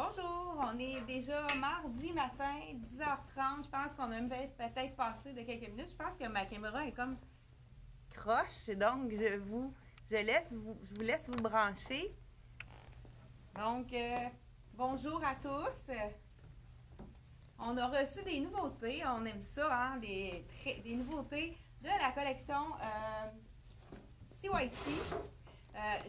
Bonjour, on est déjà mardi matin, 10h30. Je pense qu'on a peut-être passé de quelques minutes. Je pense que ma caméra est comme croche, donc je vous laisse vous brancher. Donc, bonjour à tous. On a reçu des nouveautés, on aime ça, hein, des nouveautés de la collection CYC.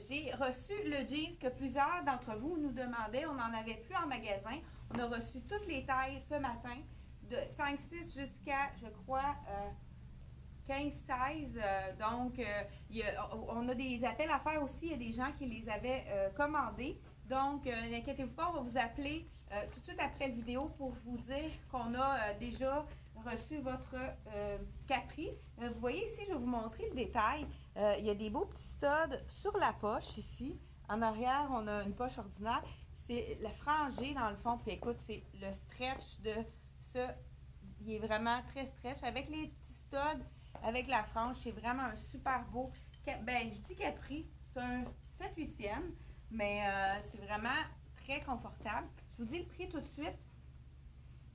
J'ai reçu le jeans que plusieurs d'entre vous nous demandaient. On n'en avait plus en magasin. On a reçu toutes les tailles ce matin, de 5-6 jusqu'à, je crois, 15-16. On a des appels à faire aussi. Il y a des gens qui les avaient commandés. Donc, n'inquiétez-vous pas, on va vous appeler tout de suite après la vidéo pour vous dire qu'on a déjà reçu votre capri. Vous voyez ici, je vais vous montrer le détail. Il y a des beaux petits studs sur la poche ici. En arrière, on a une poche ordinaire. C'est le frangé dans le fond. Puis écoute, c'est le stretch de ce. Il est vraiment très stretch. Avec les petits studs, avec la frange, c'est vraiment un super beau. Ben, je dis capri. C'est un 7/8e. Mais c'est vraiment très confortable. Je vous dis le prix tout de suite.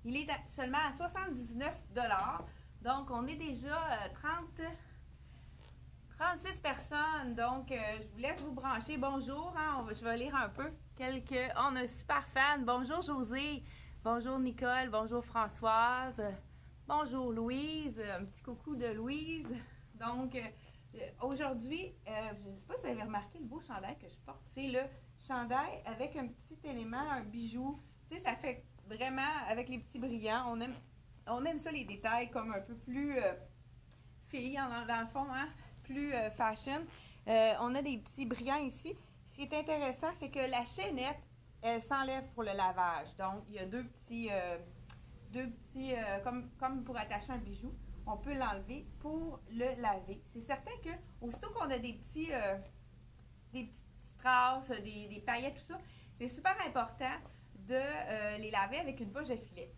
Il est seulement à 79 $. Donc, on est déjà 36 personnes. Donc, je vous laisse vous brancher. Bonjour. Hein, je vais lire un peu quelques. On a un super fan. Bonjour José. Bonjour Nicole. Bonjour Françoise. Bonjour Louise. Un petit coucou de Louise. Donc, aujourd'hui, je ne sais pas si vous avez remarqué le beau chandail que je porte. C'est le chandail avec un petit élément, un bijou. Tu sais, ça fait vraiment avec les petits brillants. On aime ça, les détails comme un peu plus filles dans le fond, hein? Plus fashion. On a des petits brillants ici. Ce qui est intéressant, c'est que la chaînette, elle s'enlève pour le lavage. Donc, il y a deux petits comme pour attacher un bijou. On peut l'enlever pour le laver. C'est certain que aussitôt qu'on a des petites strass, des paillettes, tout ça, c'est super important de les laver avec une poche de filet.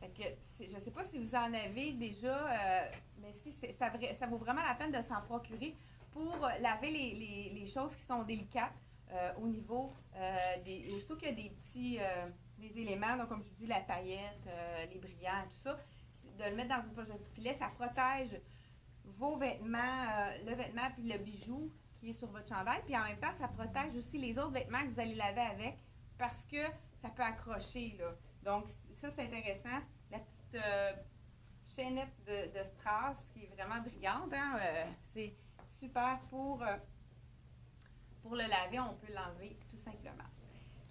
Fait que je ne sais pas si vous en avez déjà, mais si ça vaut vraiment la peine de s'en procurer pour laver les choses qui sont délicates au niveau aussitôt qu'il y a des petits des éléments, donc comme je vous dis, la paillette, les brillants, tout ça, de le mettre dans une poche de filet, ça protège vos vêtements, le vêtement puis le bijou qui est sur votre chandail, puis en même temps, ça protège aussi les autres vêtements que vous allez laver avec parce que ça peut accrocher, là. Donc, ça, c'est intéressant. La petite chaînette de strass qui est vraiment brillante, hein, c'est super pour le laver. On peut l'enlever tout simplement.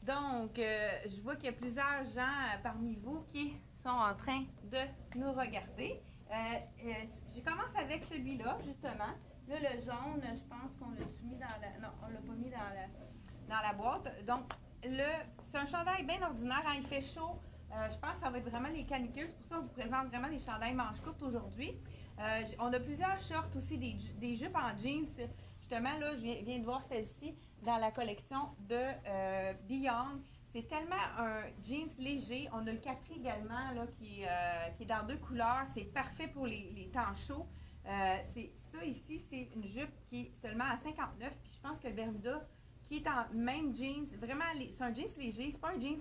Donc, je vois qu'il y a plusieurs gens parmi vous qui sont en train de nous regarder. Je commence avec celui-là, justement. Là, le jaune, je pense qu'on l'a mis dans la... Non, on l'a pas mis dans la boîte. Donc, c'est un chandail bien ordinaire. Hein, il fait chaud. Je pense que ça va être vraiment les canicules. C'est pour ça qu'on vous présente vraiment des chandails manches courtes aujourd'hui. On a plusieurs shorts aussi, des jupes en jeans. Justement, là, je viens de voir celle-ci dans la collection de Beyond. C'est tellement un jeans léger. On a le capri également là, qui est dans 2 couleurs. C'est parfait pour les temps chauds. Ça ici, c'est une jupe qui est seulement à 59. Puis je pense que le Bermuda, qui est en même jeans, vraiment, c'est un jeans léger. C'est pas un jeans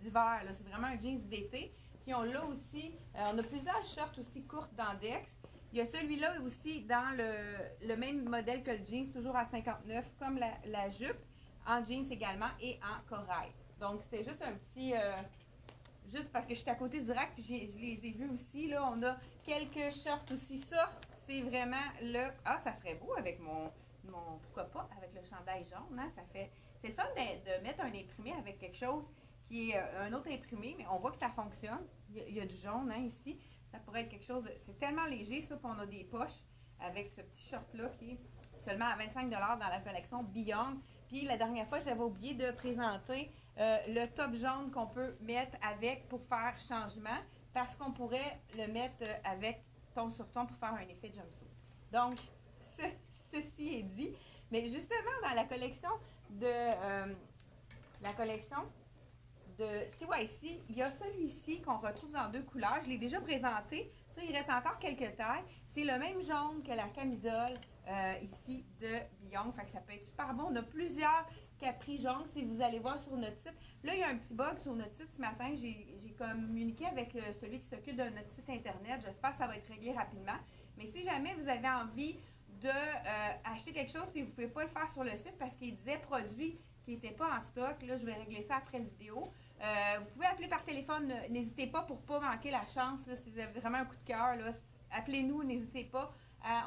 d'hiver, c'est vraiment un jeans d'été. Puis on l'a aussi, on a plusieurs shorts aussi courtes dans Dex. Il y a celui-là aussi dans le même modèle que le jeans, toujours à 59, comme la jupe, en jeans également et en corail. Donc, c'était juste un petit... juste parce que je suis à côté du rack, puis je les ai vus aussi. Là, on a quelques shorts aussi. Ça, c'est vraiment le... Ah, ça serait beau avec mon pourquoi pas, avec le chandail jaune. Hein? C'est le fun de mettre un imprimé avec quelque chose qui est un autre imprimé, mais on voit que ça fonctionne. Il y a du jaune, hein, ici. Ça pourrait être quelque chose de... C'est tellement léger, ça, qu'on a des poches avec ce petit short-là qui est seulement à 25 $ dans la collection Beyond. Puis, la dernière fois, j'avais oublié de présenter le top jaune qu'on peut mettre avec pour faire changement parce qu'on pourrait le mettre avec ton sur ton pour faire un effet jumpsuit. Donc, ceci est dit. Mais justement, dans la collection de CYC, il y a celui-ci qu'on retrouve dans 2 couleurs. Je l'ai déjà présenté. Ça, il reste encore quelques tailles. C'est le même jaune que la camisole ici de Beyond. Fait que ça peut être super bon. On a plusieurs capri jaune, si vous allez voir sur notre site. Là, il y a un petit bug sur notre site ce matin. J'ai communiqué avec celui qui s'occupe de notre site Internet. J'espère que ça va être réglé rapidement. Mais si jamais vous avez envie acheter quelque chose puis vous ne pouvez pas le faire sur le site parce qu'il disait produit qui n'était pas en stock, là, je vais régler ça après la vidéo. Vous pouvez appeler par téléphone. N'hésitez pas pour ne pas manquer la chance. Là, si vous avez vraiment un coup de cœur, appelez-nous, n'hésitez pas.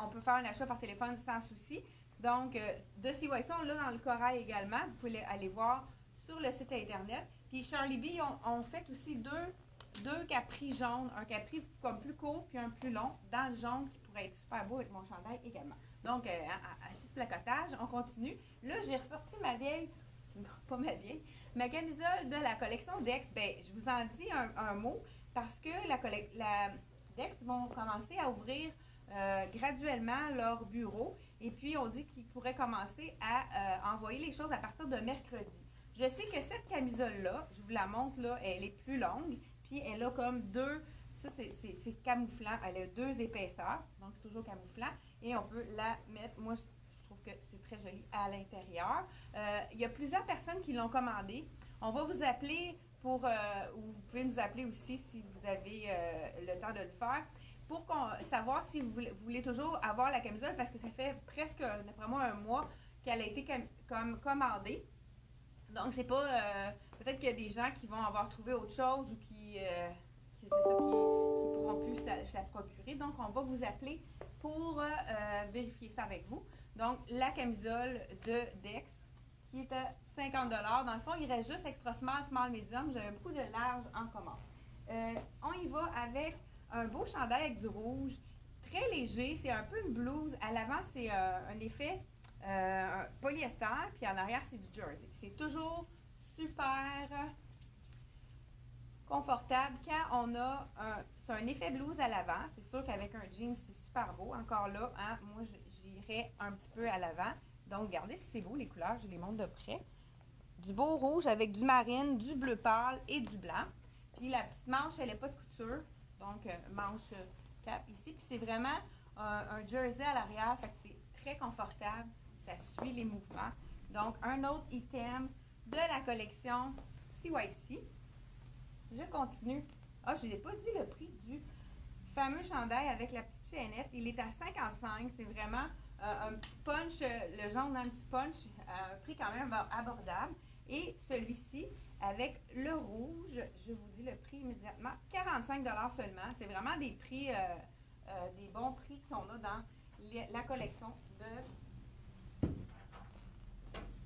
On peut faire un achat par téléphone sans souci. Donc, de CYC, on l'a dans le corail également. Vous pouvez aller voir sur le site Internet. Puis Charlie B, on fait aussi deux capris jaunes. Un capri comme plus court puis un plus long dans le jaune qui pourrait être super beau avec mon chandail également. Donc, assez de placotage. On continue. Là, j'ai ressorti ma vieille, non, pas ma vieille, ma camisole de la collection Dex. Bien, je vous en dis un mot parce que la Dex vont commencer à ouvrir graduellement leur bureau et puis on dit qu'ils pourraient commencer à envoyer les choses à partir de mercredi. Je sais que cette camisole-là, je vous la montre là, elle est plus longue, puis elle a comme ça c'est camouflant, elle a 2 épaisseurs, donc c'est toujours camouflant, et on peut la mettre, moi je trouve que c'est très joli à l'intérieur. Il y a plusieurs personnes qui l'ont commandé. On va vous appeler ou vous pouvez nous appeler aussi si vous avez le temps de le faire, pour savoir si vous voulez toujours avoir la camisole, parce que ça fait presque, d'après moi, un mois qu'elle a été commandée. Donc, c'est pas... peut-être qu'il y a des gens qui vont avoir trouvé autre chose ou qui pourront plus se la procurer. Donc, on va vous appeler pour vérifier ça avec vous. Donc, la camisole de Dex, qui est à 50 $. Dans le fond, il reste juste extra small, small, medium. J'avais beaucoup de large en commande. On y va avec un beau chandail avec du rouge, très léger. C'est un peu une blouse. À l'avant, c'est un effet polyester, puis en arrière, c'est du jersey. C'est toujours super confortable quand on a c'est un effet blouse à l'avant. C'est sûr qu'avec un jean, c'est super beau. Encore là, hein, moi, j'irais un petit peu à l'avant. Donc, regardez si c'est beau, les couleurs. Je les montre de près. Du beau rouge avec du marine, du bleu pâle et du blanc. Puis la petite manche, elle n'est pas de couture. Donc, manche cap ici. Puis c'est vraiment un jersey à l'arrière. Fait que c'est très confortable. Ça suit les mouvements. Donc, un autre item de la collection CYC. Je continue. Ah, je n'ai pas dit le prix du fameux chandail avec la petite chaînette. Il est à 55. C'est vraiment un petit punch, le jaune, un petit punch, à un prix quand même abordable. Et celui-ci, avec le rouge, je vous dis le prix immédiatement, 45 $ seulement. C'est vraiment des prix, des bons prix qu'on a dans la collection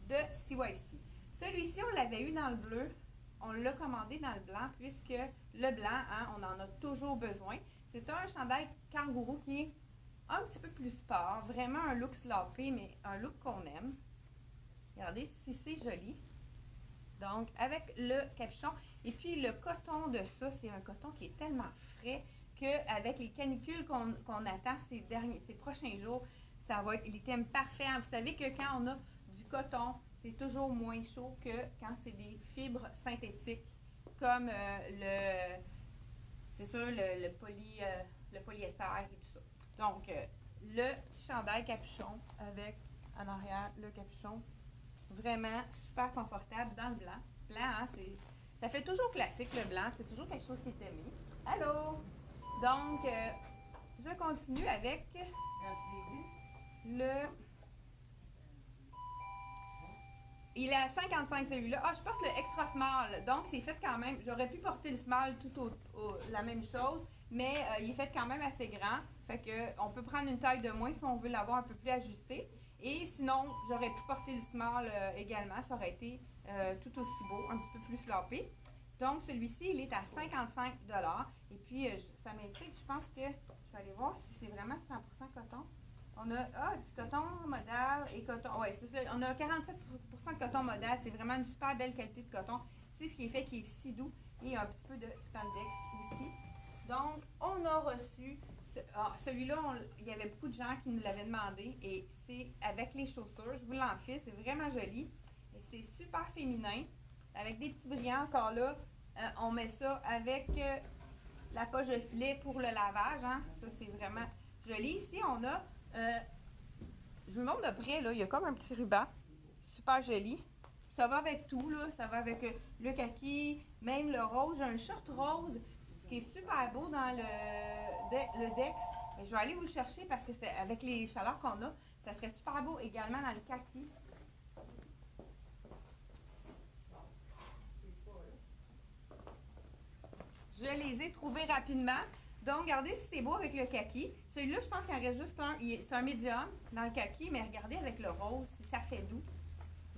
de CYC. Celui-ci, on l'avait eu dans le bleu. On l'a commandé dans le blanc, puisque le blanc, hein, on en a toujours besoin. C'est un chandail kangourou qui est un petit peu plus sport, vraiment un look sloppy, mais un look qu'on aime. Regardez si c'est joli. Donc, avec le capuchon. Et puis, le coton de ça, c'est un coton qui est tellement frais qu'avec les canicules qu'on attend ces prochains jours, ça va être l'item parfait. Vous savez que quand on a du coton, c'est toujours moins chaud que quand c'est des fibres synthétiques, comme c'est sûr, le polyester et tout ça. Donc, le petit chandail capuchon avec en arrière le capuchon, vraiment super confortable dans le blanc. Blanc, hein, ça fait toujours classique le blanc, c'est toujours quelque chose qui est aimé. Allô? Donc, je continue avec le... Il est à 55 celui-là. Ah, je porte le extra small. Donc, c'est fait quand même. J'aurais pu porter le small la même chose, mais il est fait quand même assez grand. Fait que on peut prendre une taille de moins si on veut l'avoir un peu plus ajusté. Et sinon, j'aurais pu porter le small également. Ça aurait été tout aussi beau, un petit peu plus sloppy. Donc, celui-ci, il est à 55 $. Et puis, ça m'intrigue. Je pense que je vais aller voir si c'est vraiment 100% coton. On a du coton modal et coton. Oui, c'est ça. On a 47% de coton modal. C'est vraiment une super belle qualité de coton. C'est ce qui est fait qui est si doux. Et un petit peu de spandex aussi. Donc, on a reçu celui-là. Il y avait beaucoup de gens qui nous l'avaient demandé. Et c'est avec les chaussures. Je vous l'enfile. C'est vraiment joli. Et c'est super féminin. Avec des petits brillants encore là. On met ça avec la poche de filet pour le lavage. Hein. Ça, c'est vraiment joli. Ici, on a... je vous montre de près, là, il y a comme un petit ruban, super joli. ça va avec tout, là. Ça va avec le kaki, même le rose. J'ai un short rose qui est super beau dans le Dex. Je vais aller vous le chercher parce que c'est avec les chaleurs qu'on a, ça serait super beau également dans le kaki. Je les ai trouvés rapidement. Donc, regardez si c'est beau avec le kaki. Celui-là, je pense qu'il en reste juste un. C'est un médium dans le kaki, mais regardez avec le rose, si ça fait doux.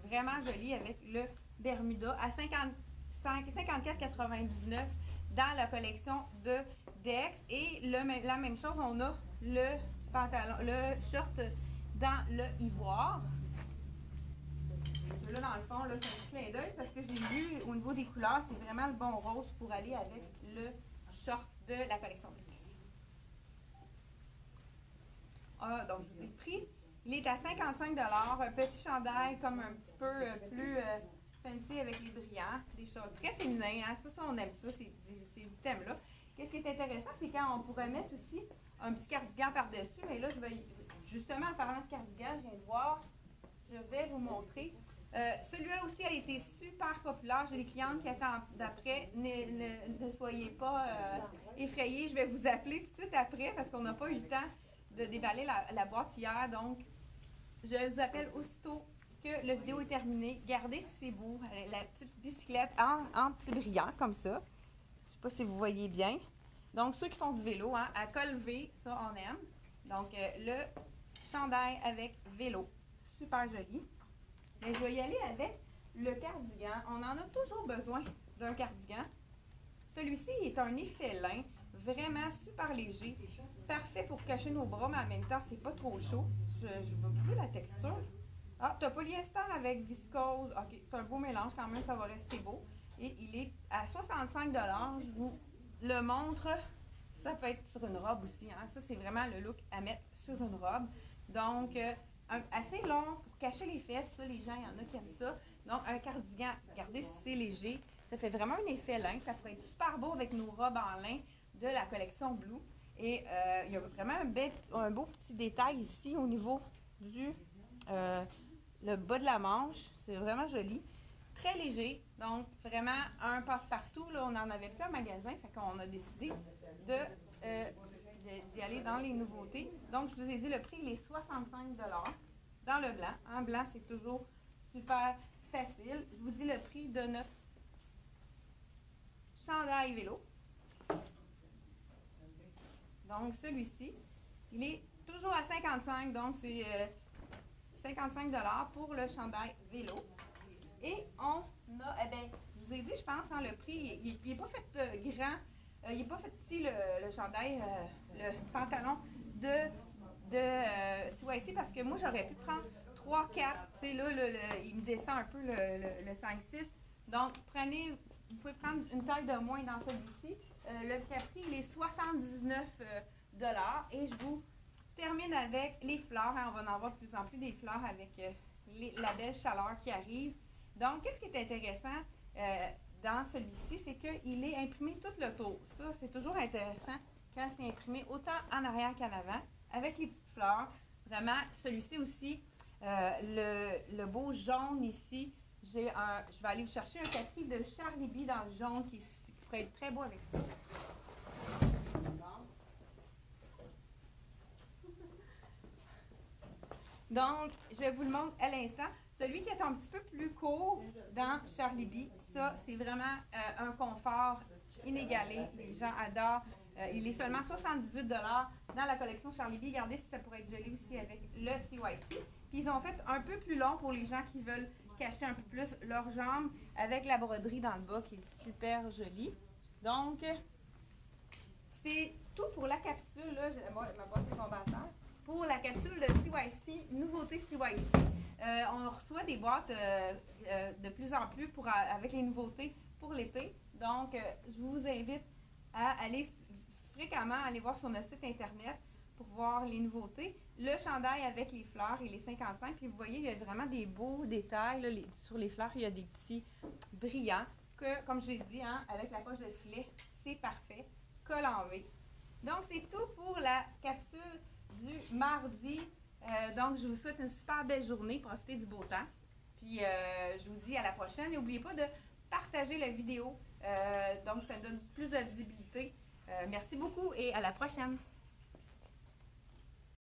Vraiment joli avec le Bermuda à 54,99 dans la collection de Dex. Et la même chose, on a le pantalon, le short dans le ivoire. Là, dans le fond, là, c'est un petit clin d'œil parce que j'ai vu au niveau des couleurs, c'est vraiment le bon rose pour aller avec le short de la collection Dex. Ah, donc, je vous dis le prix. Il est à 55 $. Un petit chandail comme un petit peu plus fancy avec les brillants. Des choses très féminins. Hein? Ça, on aime ça, ces items-là. Qu'est-ce qui est intéressant, c'est quand on pourrait mettre aussi un petit cardigan par-dessus. Mais là, je vais justement, en parlant de cardigan, je viens de voir, je vais vous montrer. Celui-là aussi a été super populaire. J'ai des clientes qui attendent d'après. Ne soyez pas effrayés. Je vais vous appeler tout de suite après parce qu'on n'a pas eu le temps de déballer la boîte hier. Donc, je vous appelle aussitôt que la vidéo est terminée. Regardez si c'est beau. La petite bicyclette en petit brillant comme ça. Je ne sais pas si vous voyez bien. Donc, ceux qui font du vélo, hein, à col V, ça, on aime. Donc, le chandail avec vélo. Super joli. Mais je vais y aller avec le cardigan. On en a toujours besoin d'un cardigan. Celui-ci est un effet lin, vraiment super léger, parfait pour cacher nos bras, mais en même temps, c'est pas trop chaud. Je vais vous dire la texture. Ah, tu as polyester avec viscose. OK, c'est un beau mélange quand même, ça va rester beau. Et il est à 65 $. Je vous le montre. Ça peut être sur une robe aussi. Hein. Ça, c'est vraiment le look à mettre sur une robe. Donc, assez long pour cacher les fesses. Ça, les gens, il y en a qui aiment ça. Donc, un cardigan, regardez si c'est léger. Ça fait vraiment un effet lin. Ça pourrait être super beau avec nos robes en lin de la collection Blue. Et il y a vraiment un beau petit détail ici au niveau du le bas de la manche. C'est vraiment joli. Très léger. Donc, vraiment un passe-partout. Là, on en avait plus en magasin. Fait qu'on a décidé d'y aller dans les nouveautés. Donc, je vous ai dit, le prix, il est 65 $ dans le blanc. En blanc, c'est toujours super facile. Je vous dis le prix de notre chandail vélo. Donc, celui-ci, il est toujours à 55 $. Donc, c'est 55 $ pour le chandail vélo. Et on a, eh bien, je vous ai dit, je pense, hein, le prix, il n'est pas fait grand. Il n'est pas fait petit, le chandail, le pantalon de CYC, parce que moi, j'aurais pu prendre 3, 4. Tu sais, là, il me descend un peu le 5, 6. Donc, vous pouvez prendre une taille de moins dans celui-ci. Le Capri, il est 79 $. Et je vous termine avec les fleurs. Hein, on va en avoir de plus en plus des fleurs avec la belle chaleur qui arrive. Donc, qu'est-ce qui est intéressant dans celui-ci, c'est qu'il est imprimé tout le tour. Ça, c'est toujours intéressant quand c'est imprimé autant en arrière qu'en avant, avec les petites fleurs. Vraiment, celui-ci aussi, le beau jaune ici, je vais aller vous chercher un tapis de Charlie B dans le jaune qui pourrait être très beau avec ça. Donc, je vous le montre à l'instant. Celui qui est un petit peu plus court dans Charlie B, ça, c'est vraiment un confort inégalé. Les gens adorent. Il est seulement 78 $ dans la collection Charlie B. Regardez si ça pourrait être joli aussi avec le CYC. Puis, ils ont fait un peu plus long pour les gens qui veulent cacher un peu plus leurs jambes avec la broderie dans le bas qui est super jolie. Donc, c'est tout pour la capsule. Là, ma boîte est tombée à terre. Pour la capsule de CYC, nouveauté CYC. On reçoit des boîtes de plus en plus avec les nouveautés pour l'été. Donc, je vous invite à aller fréquemment aller voir sur notre site internet pour voir les nouveautés. Le chandail avec les fleurs, il est 55. Puis vous voyez, il y a vraiment des beaux détails. Là, sur les fleurs, il y a des petits brillants que, comme je l'ai dit, hein, avec la poche de filet, c'est parfait. Col en V. Donc, c'est tout pour la capsule du mardi. Donc, je vous souhaite une super belle journée. Profitez du beau temps. Puis je vous dis à la prochaine. N'oubliez pas de partager la vidéo. Donc, ça donne plus de visibilité. Merci beaucoup et à la prochaine.